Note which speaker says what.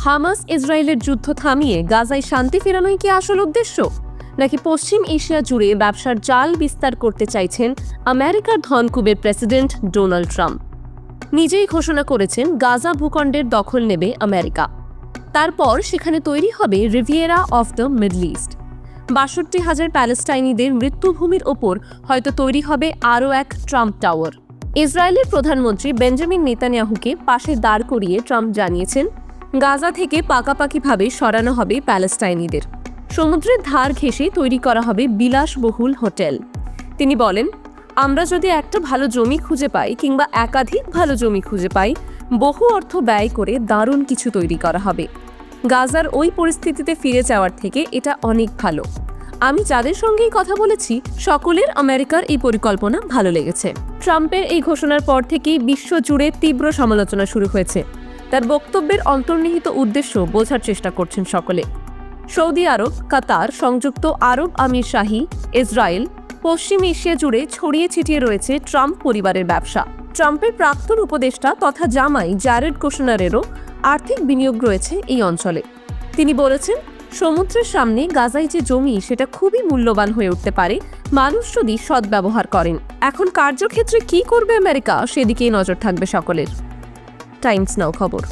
Speaker 1: Hamas ইসরায়েলের যুদ্ধ থামিয়ে গাজায় শান্তি ফেরানোই কি আসল উদ্দেশ্য, নাকি পশ্চিম এশিয়া জুড়ে ব্যবসার জাল বিস্তার করতে চাইছেন আমেরিকার ধনকুবের প্রেসিডেন্ট ডোনাল্ড ট্রাম্প? নিজেই ঘোষণা করেছেন গাজা ভূখণ্ডের দখল নেবে আমেরিকা। তারপর সেখানে তৈরি হবে Riviera of the middle east. ৬২,০০০ প্যালেস্টাইনিদের মৃত্যুভূমির ওপর হয়তো তৈরি হবে আরও এক ট্রাম্প টাওয়ার। ইসরায়েলের প্রধানমন্ত্রী বেঞ্জামিন নেতানিয়াহুকে পাশে দাঁড় করিয়ে ট্রাম্প জানিয়েছেন, গাজা থেকে পাকাপাকিভাবে সরানো হবে প্যালেস্টাইনিদের। সমুদ্রের ধার ঘেঁষে তৈরি করা হবে বিলাসবহুল হোটেল। তিনি বলেন, আমরা যদি একটা ভালো জমি খুঁজে পাই কিংবা একাধিক ভালো জমি খুঁজে পাই, বহু অর্থ ব্যয় করে দারুণ কিছু তৈরি করা হবে। গাজার ওই পরিস্থিতিতে ফিরে যাওয়ার থেকে এটা অনেক ভালো। আমি যাদের সঙ্গেই কথা বলেছি, সকলের আমেরিকার এই পরিকল্পনা ভালো লেগেছে। ট্রাম্পের এই ঘোষণার পর থেকেই বিশ্বজুড়ে তীব্র সমালোচনা শুরু হয়েছে। তার বক্তব্যের অন্তর্নিহিত উদ্দেশ্য বোঝার চেষ্টা করছেন সকলে। সৌদি আরব, কাতার, সংযুক্ত আরব আমিরশাহী, ইসরায়েল, পশ্চিম এশিয়া জুড়ে ছড়িয়ে ছিটিয়ে রয়েছে ট্রাম্প পরিবারের ব্যবসা। ট্রাম্পের প্রাক্তন উপদেষ্টা তথা জামাই জারেড কুশনারেরও আর্থিক বিনিয়োগ রয়েছে এই অঞ্চলে। তিনি বলেছেন, সমুদ্রের সামনে গাজায় যে জমি, সেটা খুবই মূল্যবান হয়ে উঠতে পারে মানুষ যদি সদ্ব্যবহার করেন। এখন কার্যক্ষেত্রে কি করবে আমেরিকা, সেদিকেই নজর থাকবে সকলের। টাইমস নাও খবর।